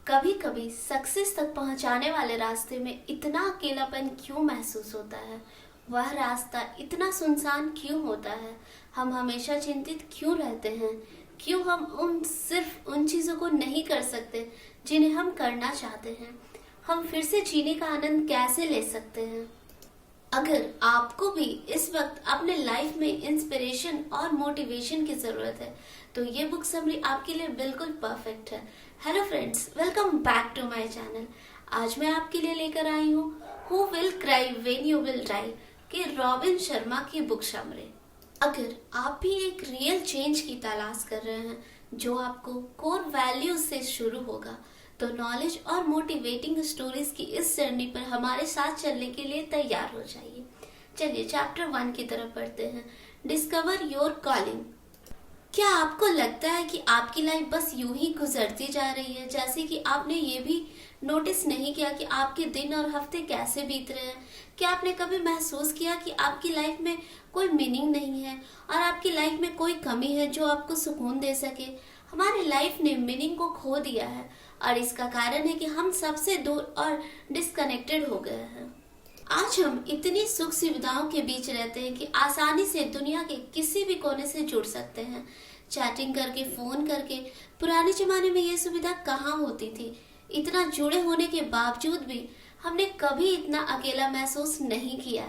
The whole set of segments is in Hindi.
कभी कभी सक्सेस तक पहुंचाने वाले रास्ते में इतना अकेलापन क्यों महसूस होता है? वह रास्ता इतना सुनसान क्यों होता है? हम हमेशा चिंतित क्यों रहते हैं? क्यों हम सिर्फ उन चीज़ों को नहीं कर सकते जिन्हें हम करना चाहते हैं? हम फिर से जीने का आनंद कैसे ले सकते हैं? अगर आपको भी इस वक्त अपने लाइफ में इंस्पिरेशन और मोटिवेशन की जरूरत है तो ये बुक समरी आपके लिए बिल्कुल परफेक्ट है। Hello friends, welcome back to my channel. आज मैं आपके लिए लेकर आई हूँ who will cry when you will die के रॉबिन शर्मा की बुक समरी। अगर आप भी एक रियल चेंज की तलाश कर रहे हैं जो आपको कोर वैल्यूज से शुरू होगा तो नॉलेज और मोटिवेटिंग स्टोरीज की इस जर्नी पर हमारे साथ चलने के लिए तैयार हो जाइए। चलिए चैप्टर 1 की तरफ पढ़ते हैं। Discover your calling. क्या आपको लगता है कि आपकी लाइफ बस यूं ही गुजरती जा रही है, जैसे कि आपने ये भी नोटिस नहीं किया कि आपके दिन और हफ्ते कैसे बीत रहे हैं? क्या आपने कभी महसूस किया कि आपकी लाइफ में कोई मीनिंग नहीं है और आपकी लाइफ में कोई कमी है जो आपको सुकून दे सके? हमारी लाइफ ने मीनिंग को खो दिया है और इसका कारण है कि हम सबसे दूर और डिस्कनेक्टेड हो गए हैं। आज हम इतनी सुख सुविधाओं के बीच रहते हैं कि आसानी से दुनिया के किसी भी कोने से जुड़ सकते हैं, चैटिंग करके, फोन करके। पुराने जमाने में ये सुविधा कहाँ होती थी? इतना जुड़े होने के बावजूद भी हमने कभी इतना अकेला महसूस नहीं किया।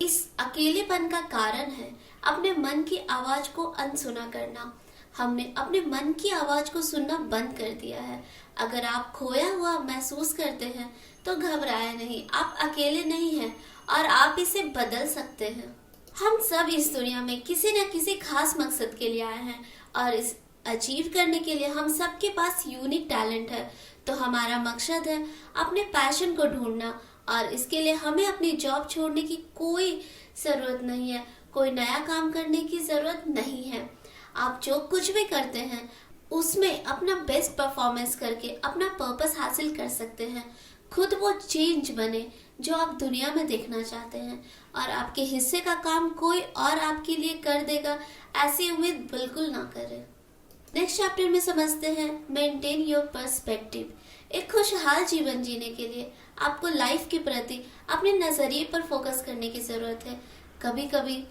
इस अकेलेपन का कारण है अपने मन की आवाज को अनसुना करना। हमने अपने मन की आवाज को सुनना बंद कर दिया है। अगर आप खोया हुआ महसूस करते हैं तो घबराए नहीं, आप अकेले नहीं हैं और आप इसे बदल सकते हैं। हम सब इस दुनिया में किसी न किसी खास मकसद के लिए आए हैं और इस अचीव करने के लिए हम सबके पास यूनिक टैलेंट है। तो हमारा मकसद है अपने पैशन को ढूंढना और इसके लिए हमें अपनी जॉब छोड़ने की कोई जरूरत नहीं है, कोई नया काम करने की जरूरत नहीं है। आप जो कुछ भी करते हैं उसमें अपना बेस्ट परफॉर्मेंस करके अपना पर्पस हासिल कर सकते हैं। खुद वो चेंज बने जो आप दुनिया में देखना चाहते हैं और आपके हिस्से का काम कोई और आपके लिए कर देगा, ऐसी उम्मीद बिल्कुल ना करें। नेक्स्ट चैप्टर में समझते हैं मेंटेन योर पर्सपेक्टिव। एक खुशहाल जीवन जीने के लिए आपको लाइफ के प्रति अपने नजरिए पर फोकस करने की जरूरत है। कभी कभी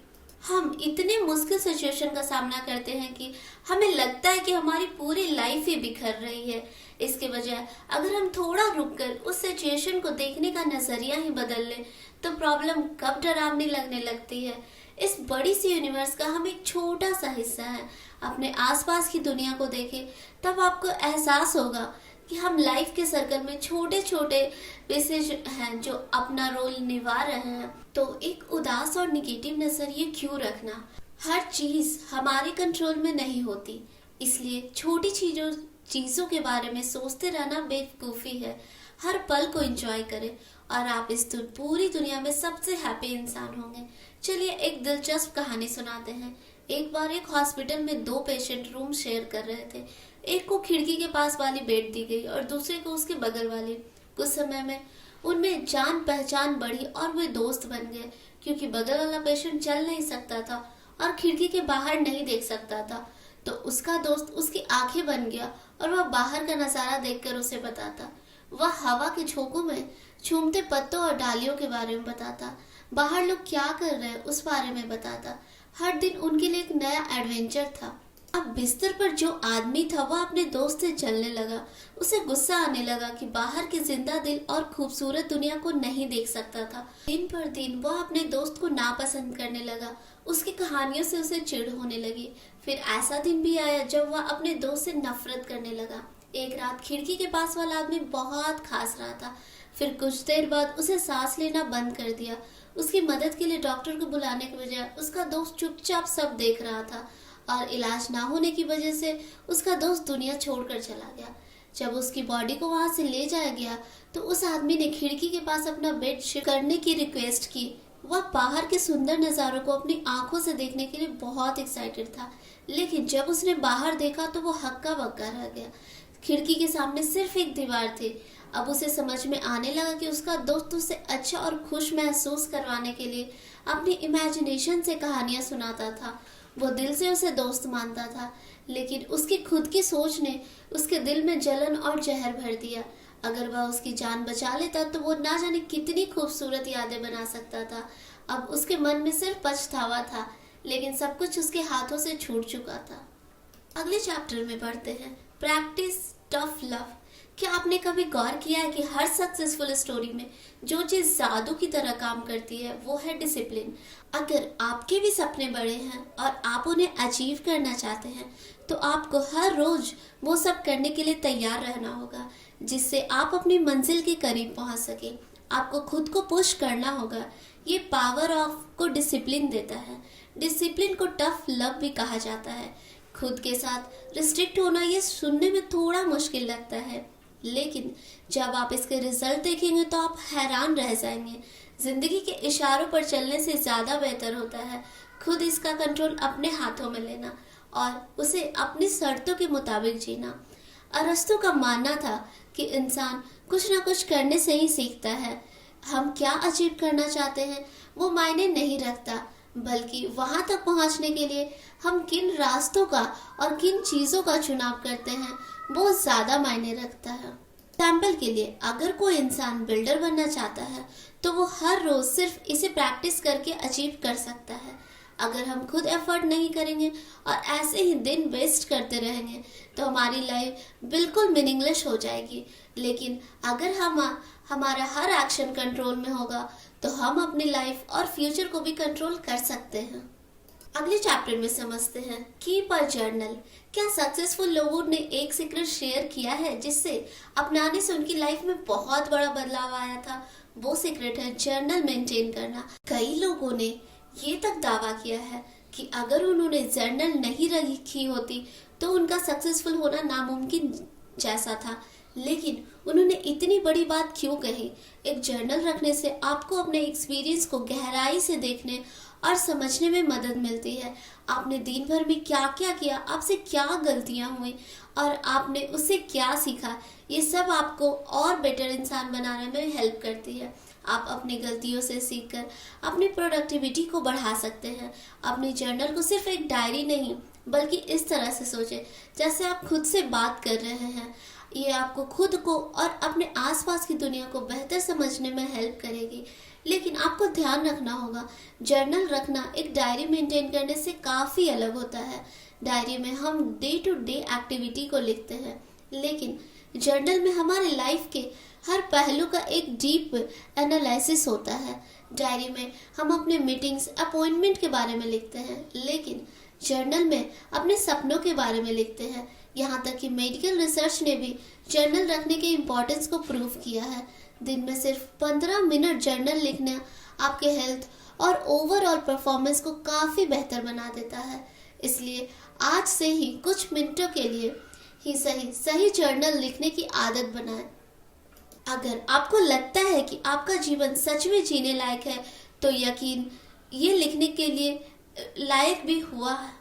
हम इतने मुश्किल सिचुएशन का सामना करते हैं कि हमें लगता है कि हमारी पूरी लाइफ ही बिखर रही है। इसके बजाय अगर हम थोड़ा रुककर उस सिचुएशन को देखने का नजरिया ही बदल लें तो प्रॉब्लम कब डरावनी लगने लगती है। इस बड़ी सी यूनिवर्स का हम एक छोटा सा हिस्सा है। अपने आसपास की दुनिया को देखें, तब आपको एहसास होगा कि हम लाइफ के सर्कल में छोटे छोटे पीसेज हैं जो अपना रोल निभा रहे हैं। तो एक उदास और निगेटिव नजरिए क्यों रखना? हर चीज हमारे कंट्रोल में नहीं होती, इसलिए छोटी चीजों के बारे में सोचते रहना बेवकूफी है। हर पल को एंजॉय करें और आप इस पूरी दुनिया में सबसे हैप्पी इंसान होंगे। चलिए एक दिलचस्प कहानी सुनाते हैं। एक बार एक हॉस्पिटल में 2 पेशेंट रूम शेयर कर रहे थे। एक को खिड़की के पास वाली बेड दी गई और दूसरे को उसके बगल वाली। कुछ समय में उनमें जान पहचान बढ़ी और वे दोस्त बन गए, क्योंकि बगल वाला पेशेंट चल नहीं सकता था और खिड़की के बाहर नहीं देख सकता था। तो उसका दोस्त उसकी आंखें बन गया और वह बाहर का नजारा देखकर उसे बताता। वह हवा के झोंकों में झूमते पत्तों और डालियों के बारे में बताता। बाहर लोग क्या कर रहे हैं उस बारे में बताता। हर दिन उनके लिए एक नया एडवेंचर था। अब बिस्तर पर जो आदमी था वह अपने दोस्त से जलने लगा। उसे गुस्सा आने लगा कि बाहर के जिंदा दिल और खूबसूरत दुनिया को नहीं देख सकता था। दिन पर दिन वह अपने दोस्त को नापसंद करने लगा। उसकी कहानियों से उसे चिढ़ होने लगी। फिर ऐसा दिन भी आया जब वह अपने दोस्त से नफरत करने लगा। एक रात खिड़की के पास वाला आदमी बहुत खांस रहा था। फिर कुछ देर बाद उसे सांस लेना बंद कर दिया। उसकी मदद के लिए डॉक्टर को बुलाने के बजाय उसका दोस्त चुपचाप सब देख रहा था और इलाज ना होने की वजह से उसका दोस्त दुनिया छोड़कर चला गया। जब उसकी बॉडी को वहां से ले जाया गया तो उस आदमी ने खिड़की के पास अपना बेड शिफ्ट करने की रिक्वेस्ट की। वह बाहर के सुंदर नज़ारों को अपनी आंखों से देखने के लिए बहुत एक्साइटेड था, लेकिन जब उसने बाहर देखा तो वो हक्का बक्का रह गया। खिड़की के सामने सिर्फ एक दीवार थी। अब उसे समझ में आने लगा कि उसका दोस्त उसे अच्छा और खुश महसूस करवाने के लिए अपनी इमेजिनेशन से कहानियां सुनाता था। वो दिल से उसे दोस्त मानता था, लेकिन उसकी खुद की सोच ने उसके दिल में जलन और जहर भर दिया। अगर वह उसकी जान बचा लेता तो वो ना जाने कितनी खूबसूरत यादें बना सकता था। अब उसके मन में सिर्फ पछतावा था, लेकिन सब कुछ उसके हाथों से छूट चुका था। अगले चैप्टर में पढ़ते हैं, प्रैक्टिस टफ लव। क्या आपने कभी गौर किया है कि हर सक्सेसफुल स्टोरी में जो चीज जादू की तरह काम करती है वो है डिसिप्लिन। अगर आपके भी सपने बड़े हैं और आप उन्हें अचीव करना चाहते हैं तो आपको हर रोज वो सब करने के लिए तैयार रहना होगा, जिससे आप अपनी मंजिल के करीब पहुंच सके। आपको खुद को पुश करना होगा। ये पावर ऑफ को डिसिप्लिन देता है। डिसिप्लिन को टफ लव भी कहा जाता है। खुद के साथ रिस्ट्रिक्ट होना ये सुनने में थोड़ा मुश्किल लगता है, लेकिन जब आप इसके रिजल्ट देखेंगे तो आप हैरान रह जाएंगे। जिंदगी के इशारों पर चलने से ज्यादा बेहतर होता है खुद इसका कंट्रोल अपने हाथों में लेना और उसे अपनी शर्तों के मुताबिक जीना। अरस्तु का मानना था कि इंसान कुछ ना कुछ करने से ही सीखता है। हम क्या अचीव करना चाहते हैं वो मायने नहीं रखता, बल्कि वहां तक पहुंचने के लिए हम किन रास्तों का और किन चीजों का चुनाव करते हैं वो ज्यादा मायने रखता है। एग्जाम्पल के लिए, अगर कोई इंसान बिल्डर बनना चाहता है तो वो हर रोज सिर्फ इसे प्रैक्टिस करके अचीव कर सकता है। अगर हम खुद एफर्ट नहीं करेंगे और ऐसे ही दिन वेस्ट करते रहेंगे तो हमारी लाइफ बिल्कुल मीनिंगलेस हो जाएगी। लेकिन अगर हमारा हर एक्शन कंट्रोल में होगा तो हम अपनी लाइफ और फ्यूचर को भी कंट्रोल कर सकते हैं। अगले चैप्टर में समझते हैं, कीप अ जर्नल। क्या सक्सेसफुल लोगों ने एक सीक्रेट शेयर किया है जिससे अपनाने से उनकी लाइफ में बहुत बड़ा बदलाव आया था? वो सीक्रेट है जर्नल मेंटेन करना। कई लोगों ने ये तक दावा किया है कि अगर उन्होंने जर्नल नहीं रखी होती तो उनका सक्सेसफुल होना नामुमकिन जैसा था। लेकिन उन्होंने इतनी बड़ी बात क्यों कही? एक जर्नल रखने से आपको अपने एक्सपीरियंस को गहराई से देखने और समझने में मदद मिलती है। आपने दिन भर में क्या क्या किया, आपसे क्या गलतियां हुई और आपने उससे क्या सीखा, ये सब आपको और बेटर इंसान बनाने में हेल्प करती है। आप अपनी गलतियों से सीखकर अपनी प्रोडक्टिविटी को बढ़ा सकते हैं। अपनी जर्नल को सिर्फ एक डायरी नहीं बल्कि इस तरह से सोचें जैसे आप खुद से बात कर रहे हैं। ये आपको खुद को और अपने आसपास की दुनिया को बेहतर समझने में हेल्प करेगी। लेकिन आपको ध्यान रखना होगा, जर्नल रखना एक डायरी मेंटेन करने से काफ़ी अलग होता है। डायरी में हम डे टू डे एक्टिविटी को लिखते हैं, लेकिन जर्नल में हमारे लाइफ के हर पहलू का एक डीप एनालिसिस होता है। डायरी में हम अपने मीटिंग्स, अपॉइंटमेंट के बारे में लिखते हैं, लेकिन जर्नल में अपने सपनों के बारे में लिखते हैं। यहाँ तक कि मेडिकल रिसर्च ने भी जर्नल रखने के इम्पोर्टेंस को प्रूव किया है। दिन में सिर्फ 15 मिनट जर्नल लिखना आपके हेल्थ और ओवरऑल परफॉर्मेंस को काफ़ी बेहतर बना देता है। इसलिए आज से ही कुछ मिनटों के लिए ही सही जर्नल लिखने की आदत बनाएं। अगर आपको लगता है कि आपका जीवन सच में जीने लायक है तो यकीन ये लिखने के लिए लायक भी हुआ है।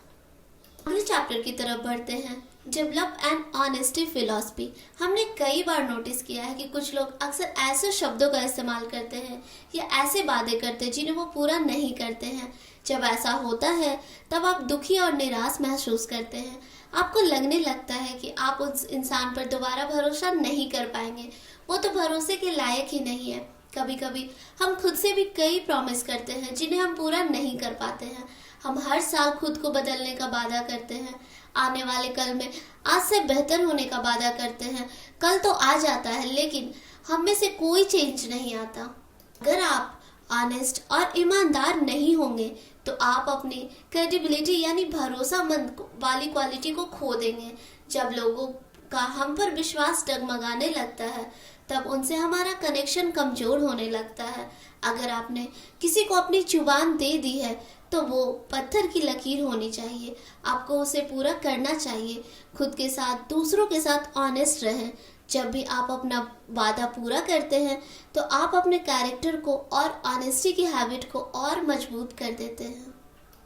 अगले चैप्टर की तरफ बढ़ते हैं, डेवलप एंड ऑनेस्टी फिलॉसफी। हमने कई बार नोटिस किया है कि कुछ लोग अक्सर ऐसे शब्दों का इस्तेमाल करते हैं या ऐसे वादे करते हैं जिन्हें वो पूरा नहीं करते हैं। जब ऐसा होता है तब आप दुखी और निराश महसूस करते हैं। आपको लगने लगता है कि आप उस इंसान पर दोबारा भरोसा नहीं कर पाएंगे, वो तो भरोसे के लायक ही नहीं है। कभी कभी हम खुद से भी कई प्रॉमिस करते हैं जिन्हें हम पूरा नहीं कर पाते हैं। हम हर साल खुद को बदलने का वादा करते हैं, आने वाले कल में आज से बेहतर होने का वादा करते हैं। कल तो आ जाता है लेकिन हम में से कोई चेंज नहीं आता। अगर आप ऑनेस्ट और ईमानदार नहीं होंगे तो आप अपनी क्रेडिबिलिटी यानी भरोसामंद वाली क्वालिटी को खो देंगे। जब लोगों का हम पर विश्वास डगमगाने लगता है तब उनसे हमारा कनेक्शन कमजोर होने लगता है। अगर आपने किसी को अपनी जुबान दे दी है तो वो पत्थर की लकीर होनी चाहिए, आपको उसे पूरा करना चाहिए। खुद के साथ, दूसरों के साथ ऑनेस्ट रहें। जब भी आप अपना वादा पूरा करते हैं तो आप अपने कैरेक्टर को और ऑनेस्टी की हैबिट को और मजबूत कर देते हैं।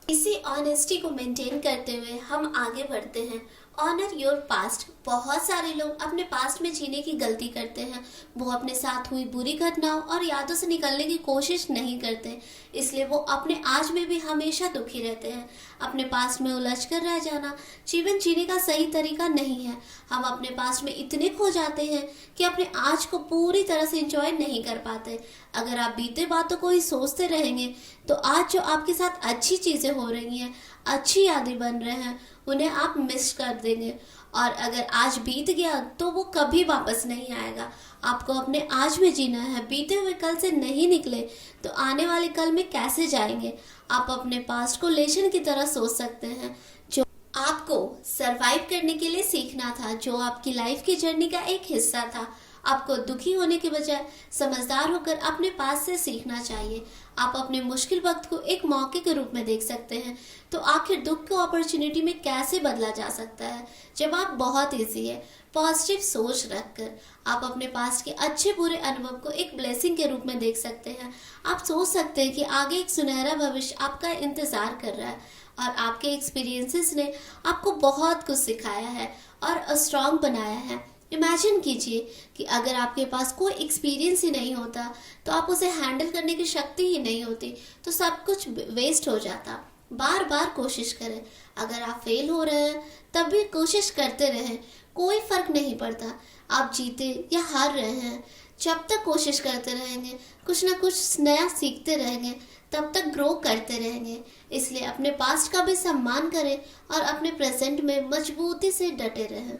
इसी ऑनेस्टी को मेंटेन करते हुए हम आगे बढ़ते हैं ऑनर योर पास्ट। बहुत सारे लोग अपने पास्ट में जीने की गलती करते हैं। वो अपने साथ हुई बुरी घटनाओं और यादों से निकलने की कोशिश नहीं करते, इसलिए वो अपने आज में भी हमेशा दुखी रहते हैं। अपने पास्ट में उलझ कर रह जाना जीवन जीने का सही तरीका नहीं है। हम अपने पास्ट में इतने खो जाते हैं कि अपने आज को पूरी तरह से एंजॉय नहीं कर पाते। अगर आप बीते बातों को ही सोचते रहेंगे तो आज जो आपके साथ अच्छी चीजें हो रही हैं, अच्छी यादें बन रहे हैं, उन्हें आप मिस कर देंगे। और अगर आज बीत गया तो वो कभी वापस नहीं आएगा। आपको अपने आज में जीना है। बीते हुए कल से नहीं निकले तो आने वाले कल में कैसे जाएंगे। आप अपने पास्ट को लेसन की तरह सोच सकते हैं, जो आपको सरवाइव करने के लिए सीखना था, जो आपकी लाइफ की जर्नी का एक हिस्सा था। आपको दुखी होने के बजाय समझदार होकर अपने पास से सीखना चाहिए। आप अपने मुश्किल वक्त को एक मौके के रूप में देख सकते हैं। तो आखिर दुख को अपॉर्चुनिटी में कैसे बदला जा सकता है? जवाब बहुत इजी है, पॉजिटिव सोच रखकर। आप अपने पास के अच्छे बुरे अनुभव को एक ब्लेसिंग के रूप में देख सकते हैं। आप सोच सकते हैं कि आगे एक सुनहरा भविष्य आपका इंतजार कर रहा है और आपके एक्सपीरियंसेस ने आपको बहुत कुछ सिखाया है और स्ट्रांग बनाया है। इमेजिन कीजिए कि अगर आपके पास कोई एक्सपीरियंस ही नहीं होता, तो आप उसे हैंडल करने की शक्ति ही नहीं होती, तो सब कुछ वेस्ट हो जाता। बार बार कोशिश करें। अगर आप फेल हो रहे हैं तब भी कोशिश करते रहें, कोई फर्क नहीं पड़ता आप जीते या हार रहे हैं। जब तक कोशिश करते रहेंगे, कुछ ना कुछ नया सीखते रहेंगे, तब तक ग्रो करते रहेंगे। इसलिए अपने पास्ट का भी सम्मान करें और अपने प्रेजेंट में मजबूती से डटे रहें।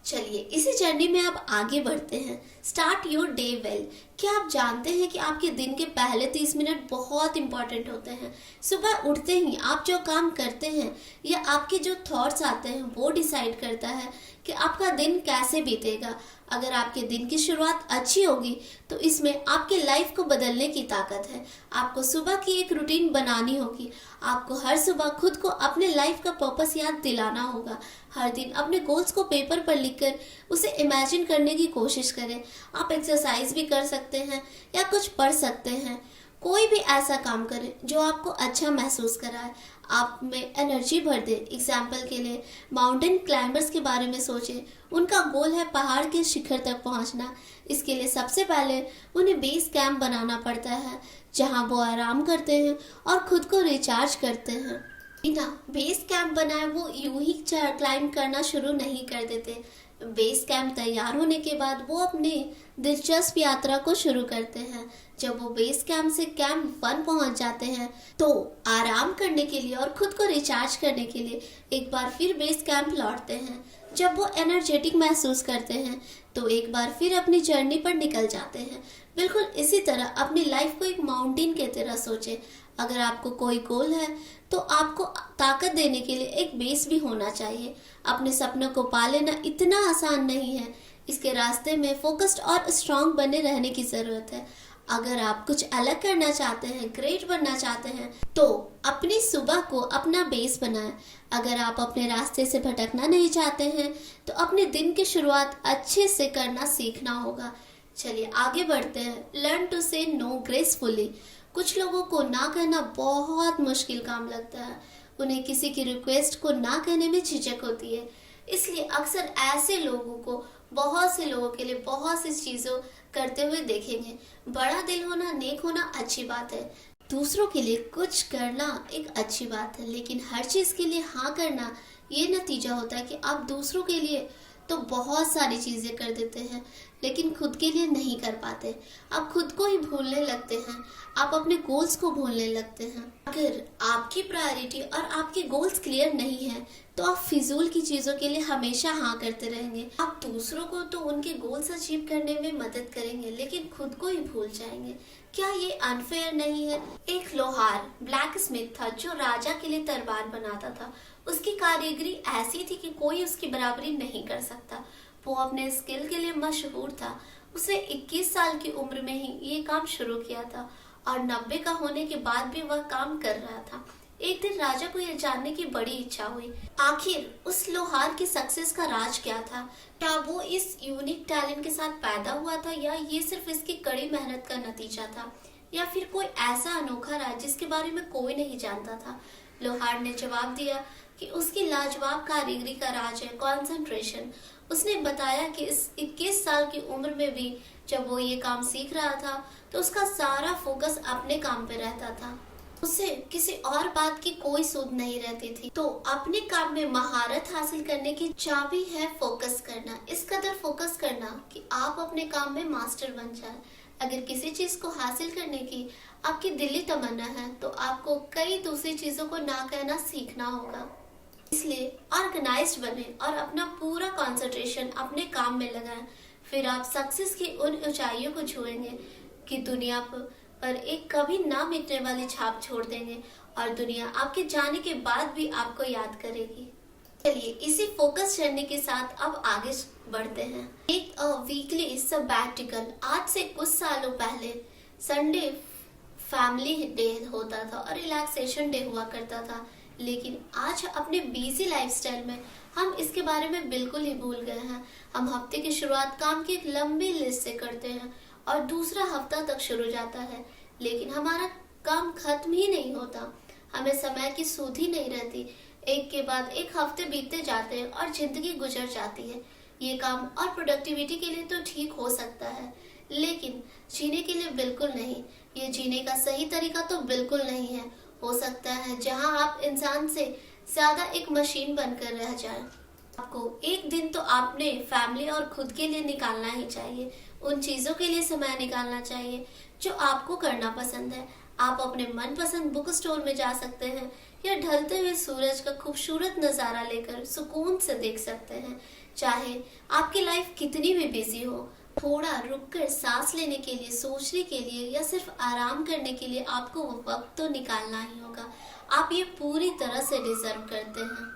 चलिए इसी जर्नी में आप आगे बढ़ते हैं। Start your day well. क्या आप जानते हैं कि आपके दिन के पहले 30 मिनट बहुत इंपॉर्टेंट होते हैं? सुबह उठते ही आप जो काम करते हैं या आपके जो थॉट्स आते हैं वो डिसाइड करता है कि आपका दिन कैसे बीतेगा। अगर आपके दिन की शुरुआत अच्छी होगी तो इसमें आपके लाइफ को बदलने की ताकत है। आपको सुबह की एक रूटीन बनानी होगी। आपको हर सुबह खुद को अपने लाइफ का पर्पस याद दिलाना होगा। हर दिन अपने गोल्स को पेपर पर लिखकर उसे इमेजिन करने की कोशिश करें। आप एक्सरसाइज भी कर सकते हैं या कुछ पढ़ सकते हैं। कोई भी ऐसा काम करें जो आपको अच्छा महसूस कराए, आप में एनर्जी भर दे। एग्जाम्पल के लिए माउंटेन क्लाइंबर्स के बारे में सोचें। उनका गोल है पहाड़ के शिखर तक पहुंचना। इसके लिए सबसे पहले उन्हें बेस कैंप बनाना पड़ता है, जहां वो आराम करते हैं और खुद को रिचार्ज करते हैं। बिना बेस कैंप बनाए वो यूं ही क्लाइंब करना शुरू नहीं कर देते। बेस कैंप तैयार होने के बाद वो अपनी दिलचस्प यात्रा को शुरू करते हैं। जब वो बेस कैंप से कैंप 1 पहुंच जाते हैं तो आराम करने के लिए और खुद को रिचार्ज करने के लिए एक बार फिर बेस कैंप लौटते हैं। जब वो एनर्जेटिक महसूस करते हैं तो एक बार फिर अपनी जर्नी पर निकल जाते हैं। बिल्कुल इसी तरह अपनी लाइफ को एक माउंटेन की तरह सोचें। अगर आपको कोई गोल है तो आपको ताकत देने के लिए एक बेस भी होना चाहिए। अपने सपनों को पा लेना इतना आसान नहीं है। इसके रास्ते में फोकस्ड और स्ट्रांग बने रहने की जरूरत है। अगर आप कुछ अलग करना चाहते हैं, ग्रेट बनना चाहते हैं, तो अपनी सुबह को अपना बेस बनाएं। अगर आप अपने रास्ते से भटकना नहीं चाहते हैं तो अपने दिन की शुरुआत अच्छे से करना सीखना होगा। चलिए आगे बढ़ते हैं। लर्न टू से नो ग्रेसफुली। कुछ लोगों को ना कहना बहुत मुश्किल काम लगता है। उन्हें किसी की रिक्वेस्ट को ना कहने में झिझक होती है। इसलिए अक्सर ऐसे लोगों को बहुत से लोगों के लिए बहुत सी चीज़ों करते हुए देखेंगे। बड़ा दिल होना, नेक होना अच्छी बात है। दूसरों के लिए कुछ करना एक अच्छी बात है, लेकिन हर चीज़ के लिए हाँ करना ये नतीजा होता है कि आप दूसरों के लिए तो बहुत सारी चीज़ें कर देते हैं लेकिन खुद के लिए नहीं कर पाते। आप खुद को ही भूलने लगते हैं। आप अपने गोल्स को भूलने लगते हैं। अगर आपकी प्रायोरिटी और आपके गोल्स क्लियर नहीं है तो आप फिजूल की चीज़ों के लिए हमेशा हाँ करते रहेंगे। आप दूसरों को तो उनके गोल्स अचीव करने में मदद करेंगे लेकिन खुद को ही भूल जाएंगे। क्या ये अनफेयर नहीं है? एक लोहार ब्लैक स्मिथ था जो राजा के लिए तलवार बनाता था। उसकी कारीगरी ऐसी थी कि कोई उसकी बराबरी नहीं कर सकता। वो अपने स्किल के लिए मशहूर था। उसने 21 साल की उम्र में ही ये काम शुरू किया था और 90 का होने के बाद भी वह काम कर रहा था। एक दिन राजा को यह जानने की बड़ी इच्छा हुई, आखिर उस लोहार की सक्सेस का राज क्या था। क्या वो इस यूनिक टैलेंट के साथ पैदा हुआ था या ये सिर्फ इसकी कड़ी मेहनत का नतीजा था, या फिर कोई ऐसा अनोखा राज जिसके बारे में कोई नहीं जानता था। लोहार ने जवाब दिया, कि उसकी लाजवाब कारीगरी का राज है कंसंट्रेशन। उसने बताया कि इस 21 साल की उम्र में भी जब वो ये काम सीख रहा था तो उसका सारा फोकस अपने काम पे रहता था। उसे किसी और बात की कोई सूझ नहीं रहती थी। तो अपने काम में महारत हासिल करने की चाबी है फोकस करना। इस कदर फोकस करना कि आप अपने काम में मास्टर बन जाए। अगर किसी चीज को हासिल करने की आपकी दिली तमन्ना है तो आपको कई दूसरी चीजों को ना कहना सीखना होगा। इसलिए ऑर्गेनाइज्ड बने और अपना पूरा कंसंट्रेशन अपने काम में लगाएं। फिर आप सक्सेस की उन ऊंचाइयों को छुएंगे कि दुनिया पर एक कभी ना मिटने वाली छाप छोड़ देंगे और दुनिया आपके जाने के बाद भी आपको याद करेगी। चलिए इसी फोकस जर्नी के साथ अब आगे बढ़ते हैं। एक वीकली सबैटिकल। आज से कुछ सालों पहले संडे फैमिली डे होता था और रिलैक्सेशन डे हुआ करता था, लेकिन आज अपने बिजी लाइफस्टाइल में हम इसके बारे में बिल्कुल ही भूल गए हैं। हम हफ्ते की शुरुआत काम की एक लंबी लिस्ट से करते हैं और दूसरा हफ्ता तक शुरू जाता है, लेकिन हमारा काम खत्म ही नहीं होता। हमें समय की सूध ही नहीं रहती। एक के बाद एक हफ्ते बीतते जाते हैं और जिंदगी गुजर जाती है। ये काम और प्रोडक्टिविटी के लिए तो ठीक हो सकता है, लेकिन जीने के लिए बिल्कुल नहीं। ये जीने का सही तरीका तो बिल्कुल नहीं है। हो सकता है जहां आप इंसान से ज्यादा एक मशीन बनकर रह जाएं। आपको एक दिन तो अपने फैमिली और खुद के लिए निकालना ही चाहिए। उन चीजों के लिए समय निकालना चाहिए जो आपको करना पसंद है। आप अपने मनपसंद बुक स्टोर में जा सकते हैं या ढलते हुए सूरज का खूबसूरत नजारा लेकर सुकून से देख सकते हैं। चाहे आपकी लाइफ कितनी भी बिजी हो, थोड़ा रुककर सांस लेने के लिए, सोचने के लिए या सिर्फ आराम करने के लिए आपको वो वक्त तो निकालना ही होगा। आप ये पूरी तरह से डिजर्व करते हैं।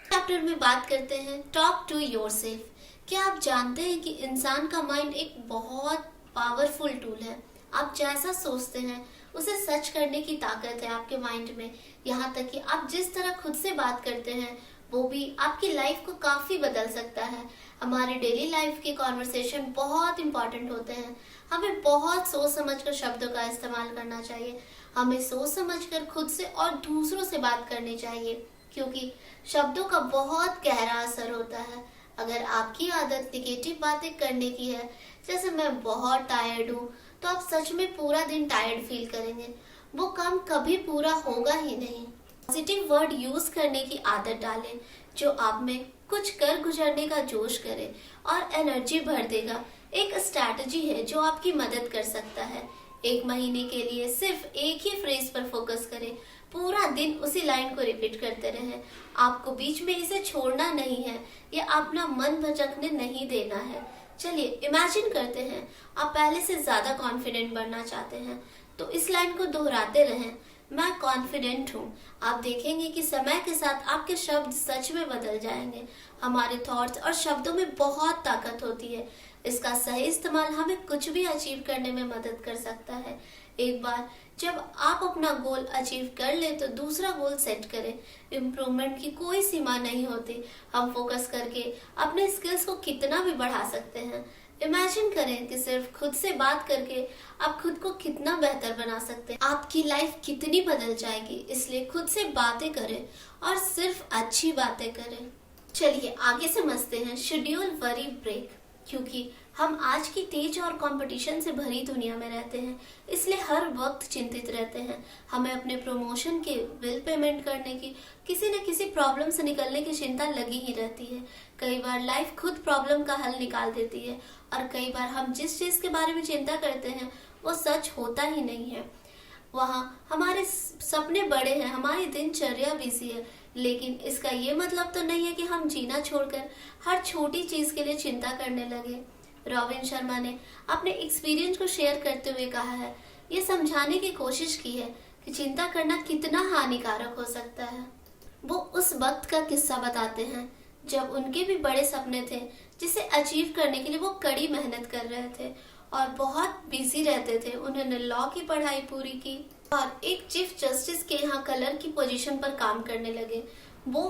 चैप्टर में बात करते हैं टॉक टू योरसेल्फ। क्या आप जानते हैं कि इंसान का माइंड एक बहुत पावरफुल टूल है। आप जैसा सोचते हैं उसे सच करने की ताकत है आपके माइंड में। यहाँ तक कि आप जिस तरह खुद से बात करते हैं वो भी आपकी लाइफ को काफी बदल सकता है। हमारे डेली लाइफ के कॉन्वर्सेशन बहुत इंपॉर्टेंट होते हैं। हमें बहुत सोच समझकर शब्दों का इस्तेमाल करना चाहिए। हमें सोच समझकर खुद से और दूसरों से बात करनी चाहिए, क्योंकि शब्दों का बहुत गहरा असर होता है। अगर आपकी आदत निगेटिव बातें करने की है, जैसे मैं बहुत टायर्ड हूँ, तो आप सच में पूरा दिन टायर्ड फील करेंगे। वो काम कभी पूरा होगा ही नहीं। पॉजिटिव वर्ड यूज करने की आदत डालें जो आप में कुछ कर गुजरने का जोश करे और एनर्जी भर देगा। एक स्ट्रैटेजी है जो आपकी मदद कर सकता है। एक महीने के लिए सिर्फ एक ही फ्रेज पर फोकस करें। पूरा दिन उसी लाइन को रिपीट करते रहें। आपको बीच में इसे छोड़ना नहीं है या अपना मन भटकने नहीं देना है। चलिए इमेजिन करते हैं आप पहले से ज्यादा कॉन्फिडेंट बनना चाहते हैं, तो इस लाइन को दोहराते रहें, मैं कॉन्फिडेंट हूँ। आप देखेंगे कि समय के साथ आपके शब्द सच में बदल जाएंगे। हमारे थॉट्स और शब्दों में बहुत ताकत होती है। इसका सही इस्तेमाल हमें कुछ भी अचीव करने में मदद कर सकता है। एक बार जब आप अपना गोल अचीव कर ले तो दूसरा गोल सेट करें। इम्प्रूवमेंट की कोई सीमा नहीं होती। हम फोकस करके अपने स्किल्स को कितना भी बढ़ा सकते हैं। इमेजिन करें कि सिर्फ खुद से बात करके आप खुद को कितना बेहतर बना सकते हैं। आपकी लाइफ कितनी बदल जाएगी। इसलिए खुद से बातें करें और सिर्फ अच्छी बातें करें। चलिए आगे समझते हैं शेड्यूल वरी ब्रेक। क्योंकि हम आज की तेज और कंपटीशन से भरी दुनिया में रहते हैं, इसलिए हर वक्त चिंतित रहते हैं। हमें अपने प्रमोशन के बिल पेमेंट करने की, किसी न किसी प्रॉब्लम से निकलने की चिंता लगी ही रहती है। कई बार लाइफ खुद प्रॉब्लम का हल निकाल देती है और कई बार हम जिस चीज के बारे में चिंता करते हैं वो सच होता ही नहीं है। वहाँ हमारे सपने बड़े हैं, हमारी दिनचर्या बिजी है, लेकिन इसका ये मतलब तो नहीं है कि हम जीना छोड़कर हर छोटी चीज के लिए चिंता करने लगे। रॉबिन शर्मा ने अपने एक्सपीरियंस को शेयर करते हुए कहा है, ये समझाने की कोशिश की है कि चिंता करना कितना हानिकारक हो सकता है। वो उस वक्त का किस्सा बताते हैं जब उनके भी बड़े सपने थे जिसे अचीव करने के लिए वो कड़ी मेहनत कर रहे थे और बहुत बिजी रहते थे। उन्होंने लॉ की पढ़ाई पूरी की और एक चीफ जस्टिस के यहाँ कलर की पोजीशन पर काम करने लगे। वो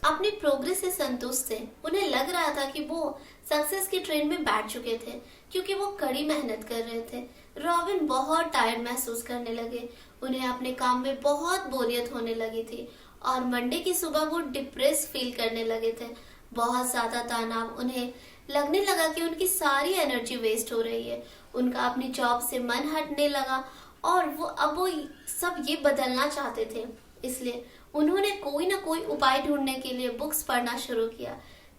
अपनी प्रोग्रेस से संतुष्ट थे। उन्हें लग रहा था कि वो सक्सेस की ट्रेन में बैठ चुके थे क्योंकि वो कड़ी मेहनत कर रहे थे। रॉबिन बहुत टायर्ड महसूस करने लगे। उन्हें अपने काम में बहुत बोरियत होने लगी थी और मंडे की सुबह वो डिप्रेस फील करने लगे थे। बहुत ज्यादा तनाव, उन्हें लगने लगा कि उनकी सारी एनर्जी वेस्ट हो रही है। उनका अपनी जॉब से मन हटने लगा और वो सब ये बदलना चाहते थे। इसलिए उन्होंने कोई ना कोई उपाय ढूंढने के लिए बुक्स पढ़ना शुरू किया।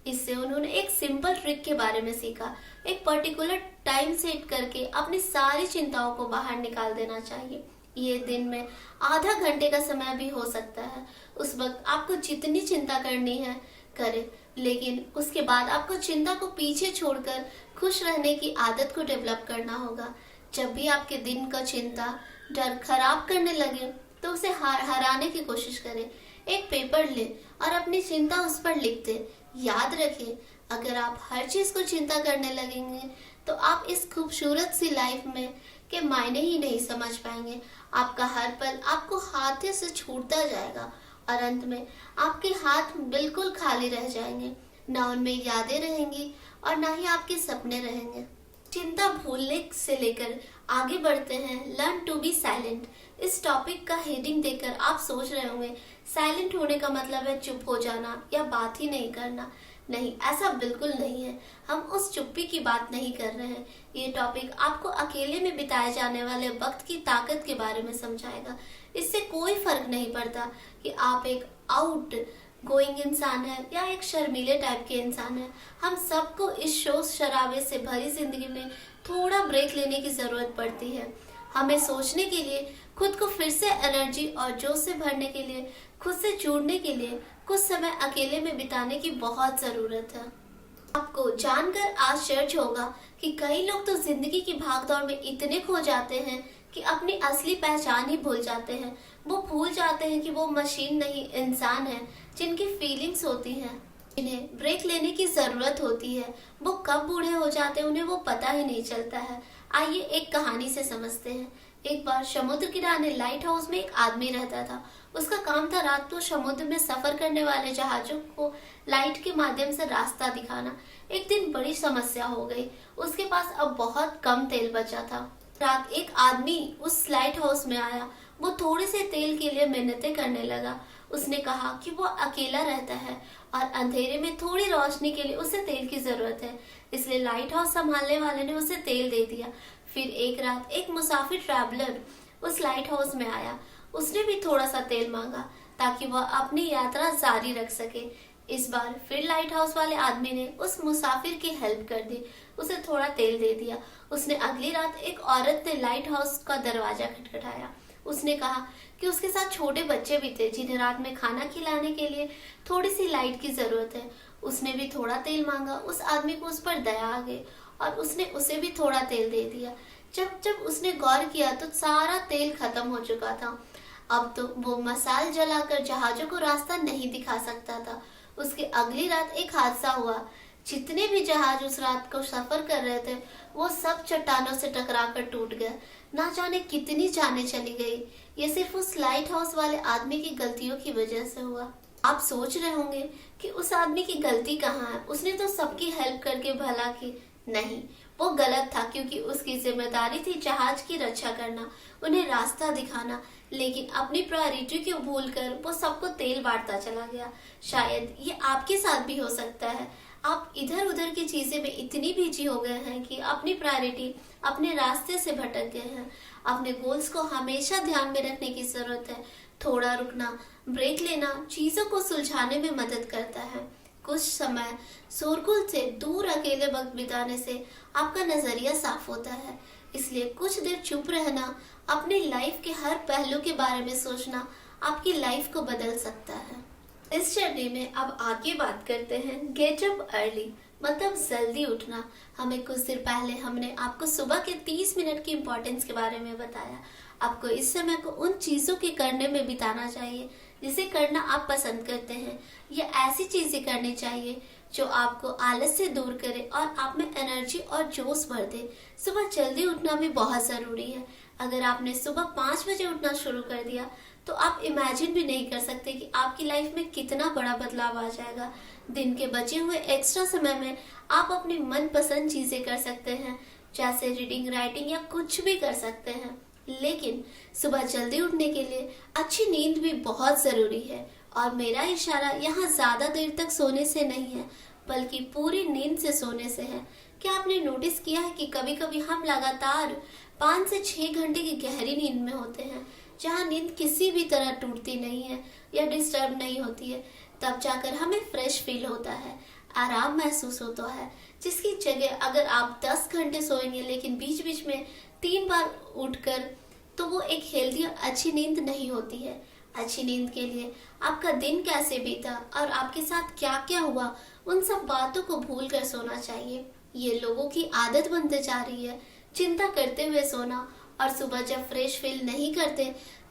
इससे उन्होंने एक सिंपल ट्रिक के बारे में सीखा। एक पर्टिकुलर टाइम सेट करके अपनी सारी चिंताओं को बाहर निकाल देना चाहिए। ये दिन में आधा घंटे का समय भी हो सकता है। उस वक्त आपको जितनी चिंता करनी है करें, लेकिन उसके बाद आपको चिंता को पीछे छोड़कर खुश रहने की आदत को डेवलप करना होगा। जब भी आपके दिन का चिंता डर खराब करने लगे तो उसे हराने की कोशिश करें। एक पेपर ले और अपनी चिंता उस पर लिख दे। याद रखें, अगर आप हर चीज को चिंता करने लगेंगे तो आप इस खूबसूरत सी लाइफ में के मायने ही नहीं समझ पाएंगे। आपका हर पल आपको हाथों से छूटता जाएगा और अंत में आपके हाथ बिल्कुल खाली रह जाएंगे। ना उनमें यादें रहेंगी और ना ही आपके सपने रहेंगे। चिंता भूलने से लेकर आगे बढ़ते हैं लर्न टू बी साइलेंट। इस टॉपिक का हेडिंग देखकर आप सोच रहे होंगे साइलेंट होने का मतलब है चुप हो जाना या बात ही नहीं करना। नहीं, ऐसा बिल्कुल नहीं है। हम उस चुप्पी की बात नहीं कर रहे हैं। ये टॉपिक आपको अकेले में बिताए जाने वाले वक्त की ताकत के बारे में समझाएगा। इससे कोई फर्क नहीं पड़ता कि आप एक आउट गोइंग इंसान है या एक शर्मीले टाइप के इंसान है। हम सबको इस शोर शराबे से भरी जिंदगी में थोड़ा ब्रेक लेने की जरूरत पड़ती है। हमें सोचने के लिए, खुद को फिर से एनर्जी और जोश से भरने के लिए, खुद से जुड़ने के लिए कुछ समय अकेले में बिताने की बहुत जरूरत है। आपको जानकर आश्चर्य होगा कि कई लोग तो जिंदगी की भागदौड़ में इतने खो जाते हैं कि अपनी असली पहचान ही भूल जाते हैं। वो भूल जाते हैं कि वो मशीन नहीं, इंसान है जिनकी फीलिंग्स होती हैं, इन्हें ब्रेक लेने की जरूरत होती है। वो कब बूढ़े हो जाते हैं उन्हें वो पता ही नहीं चलता है। आइए एक कहानी से समझते हैं। एक बार समुद्र किनारे लाइट हाउस में एक आदमी रहता था। उसका काम था रात को समुद्र में सफर करने वाले जहाजों को लाइट के माध्यम से रास्ता दिखाना। एक दिन बड़ी समस्या हो गई। उसके पास अब बहुत कम तेल बचा था। रात एक आदमी उस लाइट हाउस में आया। वो थोड़े से तेल के लिए मिन्नतें करने लगा। उसने कहा कि वो अकेला रहता है और अंधेरे में थोड़ी रोशनी के लिए उसे तेल की जरूरत है। इसलिए लाइट हाउस संभालने वाले ने उसे तेल दे दिया। फिर एक रात एक मुसाफिर ट्रैवलर उस लाइट हाउस में आया। उसने भी थोड़ा सा तेल मांगा ताकि वह अपनी यात्रा जारी रख सके। इस बार फिर लाइट हाउस वाले आदमी ने उस मुसाफिर की हेल्प कर दी, उसे थोड़ा तेल दे दिया। उसने अगली रात एक औरत ने लाइट हाउस का दरवाजा खटखटाया। उसने कहा कि उसके साथ छोटे बच्चे भी थे जिन्हें रात में खाना खिलाने के लिए थोड़ी सी लाइट की जरूरत है। उसने भी थोड़ा तेल मांगा। उस आदमी को उस पर दया आ गई और उसने उसे भी थोड़ा तेल दे दिया। जब उसने गौर किया तो सारा तेल खत्म हो चुका था। अब तो वो मसाल जलाकर जहाजों को रास्ता नहीं दिखा सकता था। उसके अगली रात एक हादसा हुआ। जितने भी जहाज उस रात को सफर कर रहे थे वो सब चट्टानों से टकराकर टूट गए। ना जाने कितनी जानें चली गई। ये सिर्फ उस लाइट हाउस वाले आदमी की गलतियों की वजह से हुआ। आप सोच रहे होंगे कि उस आदमी की गलती कहाँ है, उसने तो सबकी हेल्प करके भला की। नहीं, वो गलत था क्योंकि उसकी जिम्मेदारी थी जहाज की रक्षा करना, उन्हें रास्ता दिखाना। लेकिन अपनी प्रायोरिटी को भूलकर वो सबको तेल बांटता चला गया। शायद ये आपके साथ भी हो सकता है। आप इधर उधर की चीजें में इतनी बिजी हो गए हैं कि अपनी प्रायोरिटी, अपने रास्ते से भटक गए हैं। अपने गोल्स को हमेशा ध्यान में रखने की जरूरत है। थोड़ा रुकना, ब्रेक लेना चीजों को सुलझाने में मदद करता है। कुछ समय शोरगुल से दूर अकेले वक्त बिताने से आपका नजरिया साफ होता है। इसलिए कुछ देर चुप रहना, अपनी लाइफ के हर पहलू के बारे में सोचना आपकी लाइफ को बदल सकता है। इस जर्नी में अब आगे बात करते हैं गेट अप अर्ली, मतलब जल्दी उठना। हमें कुछ देर पहले हमने आपको सुबह के 30 मिनट की इम्पोर्टेंस के बारे में बताया। आपको इस समय को उन चीजों के करने में बिताना चाहिए जिसे करना आप पसंद करते हैं। ये ऐसी चीजें करनी चाहिए जो आपको आलस से दूर करे और आप में एनर्जी और जोश भर दे। सुबह जल्दी उठना भी बहुत जरूरी है। अगर आपने सुबह 5 बजे उठना शुरू कर दिया तो आप इमेजिन भी नहीं कर सकते कि आपकी लाइफ में कितना बड़ा बदलाव आ जाएगा। दिन के बचे हुए एक्स्ट्रा समय में आप अपनी मनपसंद चीजें कर सकते हैं, जैसे रीडिंग, राइटिंग या कुछ भी कर सकते हैं। लेकिन सुबह जल्दी उठने के लिए अच्छी नींद भी बहुत जरूरी है। और मेरा इशारा यहाँ ज्यादा देर तक सोने से नहीं है, बल्कि पूरी नींद से सोने से है। क्या आपने नोटिस किया है कि कभी कभी हम लगातार 5 से 6 घंटे की गहरी नींद में होते हैं, जहाँ नींद किसी भी तरह टूटती नहीं है या डिस्टर्ब नहीं होती है। तब जाकर हमें फ्रेश फील होता है, आराम महसूस होता है। जिसकी जगह अगर आप 10 घंटे सोएंगे लेकिन बीच बीच में 3 बार उठकर, तो वो एक हेल्दी और अच्छी नींद नहीं होती है। अच्छी नींद के लिए आपका दिन कैसे बीता और आपके साथ क्या क्या हुआ, उन सब बातों को भूल कर सोना चाहिए। ये लोगों की आदत बनते जा रही है, चिंता करते हुए सोना, और सुबह जब फ्रेश फील नहीं करते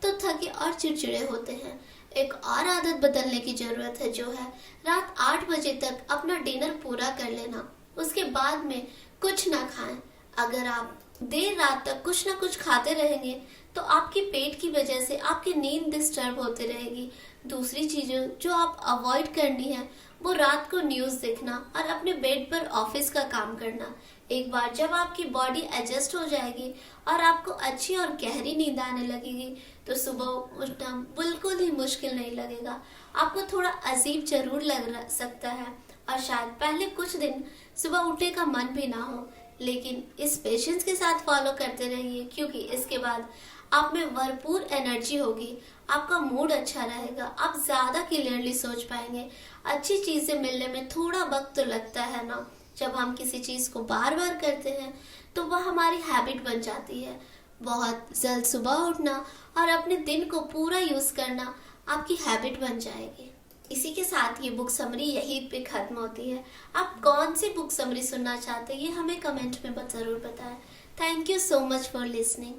तो थके और चिड़चिड़े होते हैं। एक और आदत बदलने की जरूरत है, जो है रात 8 बजे तक अपना डिनर पूरा कर लेना। उसके बाद में कुछ ना खाएं। अगर आप देर रात तक कुछ ना कुछ खाते रहेंगे तो आपकी पेट की वजह से आपकी नींद डिस्टर्ब होती रहेगी। दूसरी चीजें जो आप अवॉइड करनी है, वो रात को न्यूज देखना और अपने बेड पर ऑफिस का काम करना। एक बार जब आपकी बॉडी एडजस्ट हो जाएगी और आपको अच्छी और गहरी नींद आने लगेगी, तो सुबह उठना बिल्कुल ही मुश्किल नहीं लगेगा। आपको थोड़ा अजीब जरूर लग सकता है और शायद पहले कुछ दिन सुबह उठने का मन भी ना हो, लेकिन इस पेशेंस के साथ फॉलो करते रहिए, क्योंकि इसके बाद आप में भरपूर एनर्जी होगी, आपका मूड अच्छा रहेगा, आप ज्यादा क्लियरली सोच पाएंगे। अच्छी चीजें मिलने में थोड़ा वक्त तो लगता है ना। जब हम किसी चीज को बार बार करते हैं तो वह हमारी हैबिट बन जाती है। बहुत जल्द सुबह उठना और अपने दिन को पूरा यूज करना आपकी हैबिट बन जाएगी। इसी के साथ ये बुक समरी यहीं पे खत्म होती है। आप कौन सी बुक समरी सुनना चाहते हैं, ये हमें कमेंट में जरूर बताएं। Thank you so much for listening.